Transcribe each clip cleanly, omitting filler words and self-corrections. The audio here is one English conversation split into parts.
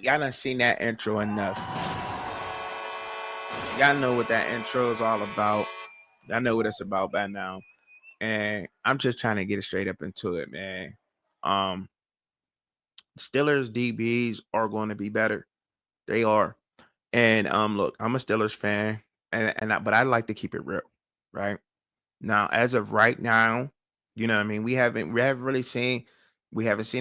y'all done seen that intro enough. Y'all know what that intro is all about. Y'all know what it's about by now. And I'm just trying to get straight up into it, man. Um, Steelers DBs are going to be better. They are. And look, I'm a Steelers fan, but I like to keep it real, right? Now, as of right now, you know what I mean, we haven't seen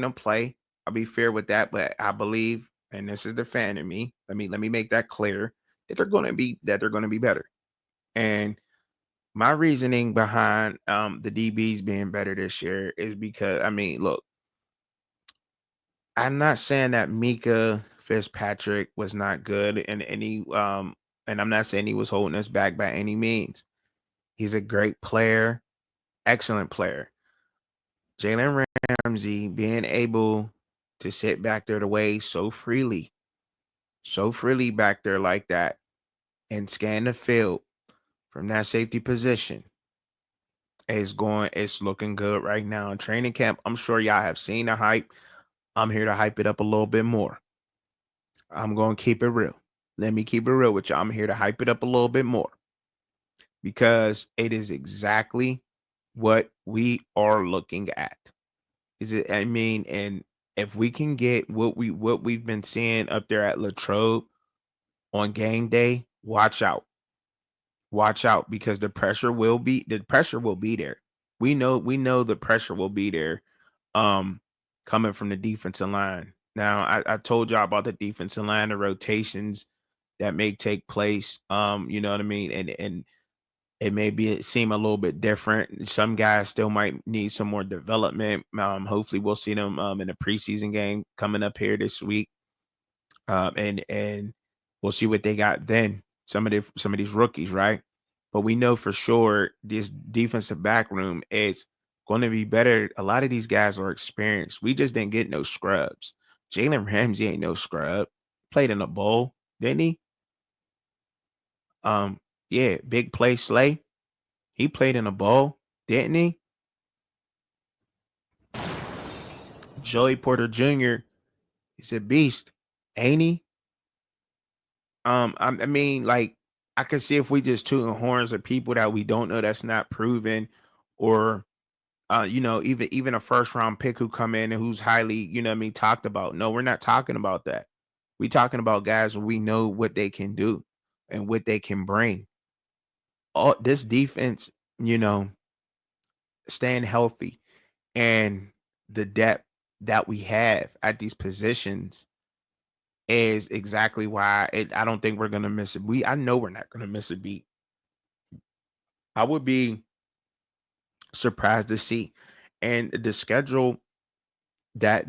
them play. I'll be fair with that, but I believe, and this is the fan in me, let me make that clear, that they're gonna be better. And my reasoning behind the DBs being better this year is because look, I'm not saying that Mika Fitzpatrick was not good and I'm not saying he was holding us back by any means. He's a great player, excellent player. Jalen Ramsey being able to sit back there the way so freely back there like that, and scan the field from that safety position it's looking good right now in training camp. I'm sure y'all have seen the hype. I'm here to hype it up a little bit more. I'm going to keep it real. Let me keep it real with you. I'm here to hype it up a little bit more because it is exactly what we are looking at. And if we can get what we've been seeing up there at Latrobe on game day, watch out. Watch out because the pressure will be there. We know the pressure will be there um coming from the defensive line. Now I told y'all about the defensive line, the rotations that may take place. You know what I mean? And it may seem a little bit different. Some guys still might need some more development. Hopefully we'll see them in the preseason game coming up here this week. And we'll see what they got then. Some of these rookies, right? But we know for sure this defensive back room is going to be better. A lot of these guys are experienced. We just didn't get no scrubs. Jalen Ramsey ain't no scrub. Played in a bowl, didn't he? Yeah, big play Slay. He played in a bowl, didn't he? Joey Porter Jr. He's a beast, ain't he? Like I could see if we just tooting horns of people that we don't know that's not proven, or even a first round pick who come in and who's highly, talked about. No, we're not talking about that. We talking about guys where we know what they can do and what they can bring. All this defense, you know, staying healthy and the depth that we have at these positions is exactly why I don't think we're gonna miss it. I know we're not gonna miss a beat. I would be surprised to see. And the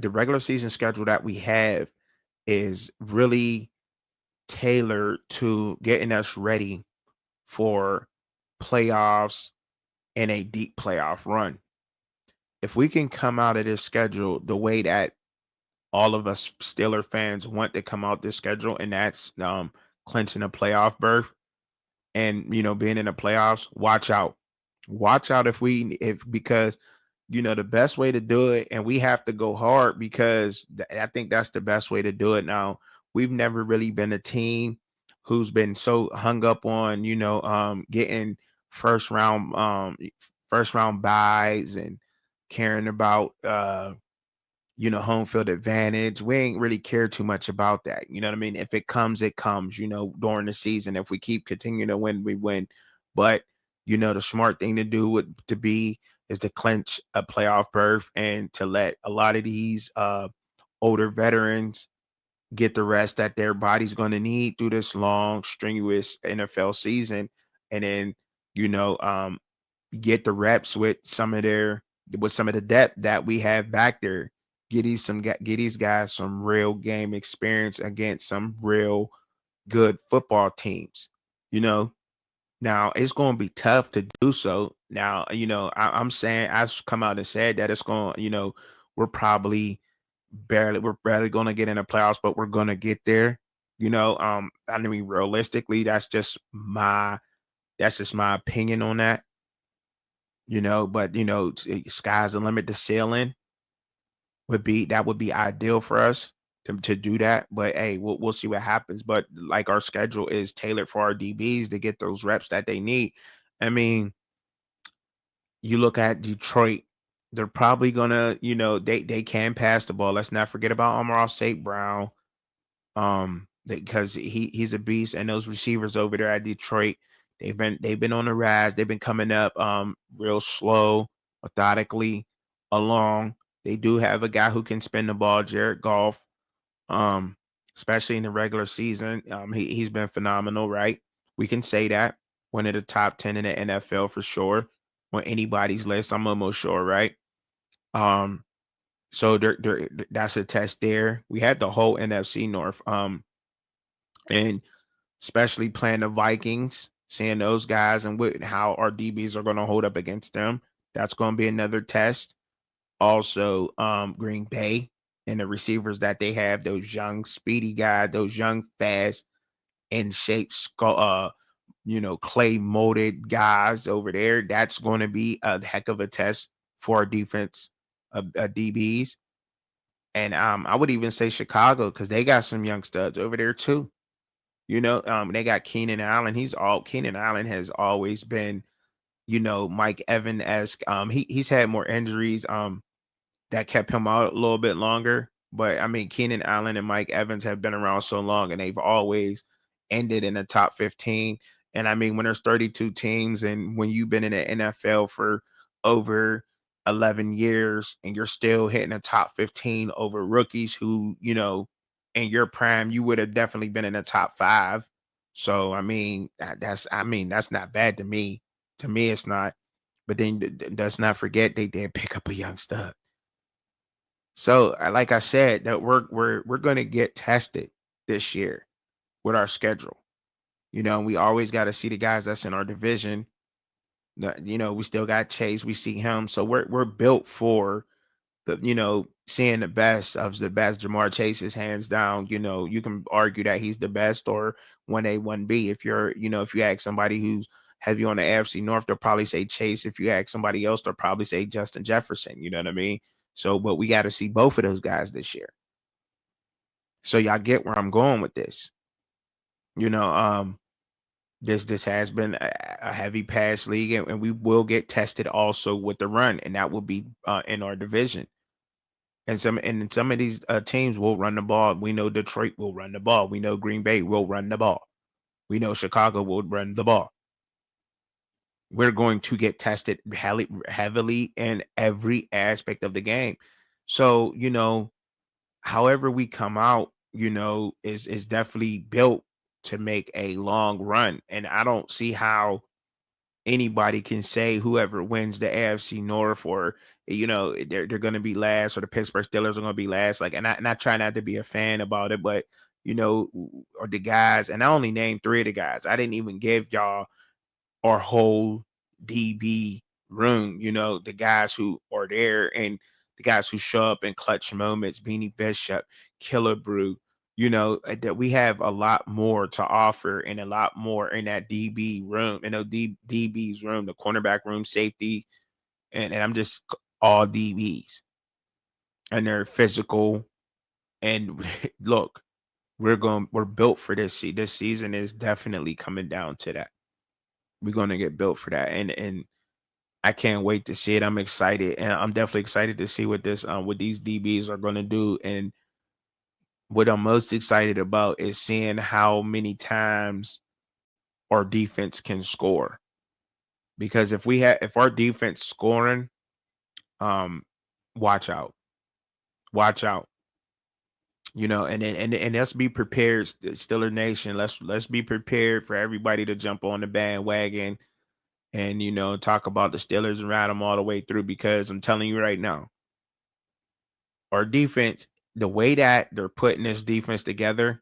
regular season schedule that we have is really tailored to getting us ready for playoffs and a deep playoff run. If we can come out of this schedule the way that all of us Steeler fans want to come out this schedule, and that's clinching a playoff berth and being in the playoffs, watch out. Watch out if because the best way to do it, and we have to go hard because I think that's the best way to do it now. We've never really been a team who's been so hung up on, getting first round first round buys and caring about home field advantage. We ain't really care too much about that. You know what I mean? If it comes, it comes, during the season. If we keep continuing to win, we win. But, the smart thing to do is to clinch a playoff berth and to let a lot of these older veterans get the rest that their body's going to need through this long, strenuous NFL season. And then, you know, um, get the reps with some of the depth that we have back there. Get these guys some real game experience against some real good football teams. You know, now it's going to be tough to do so. Now, I'm saying I've come out and said that it's going. We're probably we're barely going to get in the playoffs, but we're going to get there. I mean, realistically, that's just my opinion on that. But sky's the limit. The ceiling would be ideal for us. to do that. But hey, we'll see what happens. But like our schedule is tailored for our DBs to get those reps that they need. I mean, you look at Detroit, they're probably gonna, they can pass the ball. Let's not forget about Amar St. Brown. Because he's a beast, and those receivers over there at Detroit, they've been on the rise. They've been coming up real slow, methodically along. They do have a guy who can spin the ball, Jared Goff. Um, Especially in the regular season. He's been phenomenal, right? We can say that. One of the top 10 in the NFL for sure. On anybody's list, I'm almost sure, right? Um, so that's a test there. We had the whole NFC North. And especially playing the Vikings, seeing those guys and how our DBs are going to hold up against them. That's going to be another test. Also, Green Bay and the receivers that they have, those young, speedy guys, those young, fast, in shape, clay molded guys over there. That's going to be a heck of a test for our defense, DBs. And I would even say Chicago, because they got some young studs over there too. They got Keenan Allen. Keenan Allen has always been, Mike Evans esque. He's had more injuries that kept him out a little bit longer. But I mean, Keenan Allen and Mike Evans have been around so long, and they've always ended in the top 15. And I mean, when there's 32 teams, and when you've been in the NFL for over 11 years, and you're still hitting the top 15 over rookies who, in your prime, you would have definitely been in the top five. So I mean, that's not bad to me. To me, it's not. But then let's not forget they did pick up a young stud. So, like I said, that we're going to get tested this year with our schedule. And we always got to see the guys that's in our division. We still got Chase. We see him, so we're built for seeing the best of the best. Jamar Chase is hands down. You can argue that he's the best or 1A, 1B. If you ask somebody who's heavy on the AFC North, they'll probably say Chase. If you ask somebody else, they'll probably say Justin Jefferson. You know what I mean? So, but we got to see both of those guys this year. So y'all get where I'm going with this. You know, um, this has been a heavy pass league, and we will get tested also with the run, and that will be in our division. And some of these teams will run the ball. We know Detroit will run the ball. We know Green Bay will run the ball. We know Chicago will run the ball. We're going to get tested heavily in every aspect of the game. So, however we come out, is definitely built to make a long run. And I don't see how anybody can say whoever wins the AFC North, or they're going to be last, or the Pittsburgh Steelers are going to be last. Like, and I try not to be a fan about it, but or the guys, and I only named three of the guys. I didn't even give y'all our whole DB room. The guys who are there, and the guys who show up in clutch moments, Beanie Bishop, Killer Brew. That we have a lot more to offer, and a lot more in that DB room, in the DB's room, the cornerback room, safety, and I'm just all DBs, and they're physical. And look, we're built for this. This season is definitely coming down to that. We're going to get built for that, and I can't wait to see it. I'm excited, and I'm definitely excited to see what these DBs are going to do. And what I'm most excited about is seeing how many times our defense can score. Because if our defense scoring, um, watch out, watch out. And let's be prepared, Stiller Nation. Let's be prepared for everybody to jump on the bandwagon and talk about the Steelers and ride them all the way through. Because I'm telling you right now, our defense, the way that they're putting this defense together,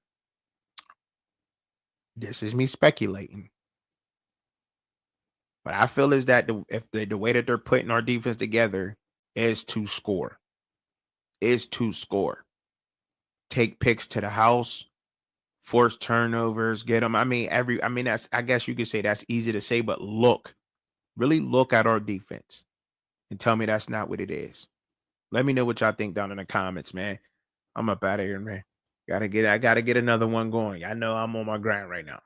this is me speculating, but I feel is that the way that they're putting our defense together is to score, is to score, take picks to the house, force turnovers, get them. I mean, that's, I guess you could say that's easy to say, but really look at our defense and tell me that's not what it is. Let me know what y'all think down in the comments, man. I'm up out of here, man. I gotta get another one going. I know I'm on my grind right now.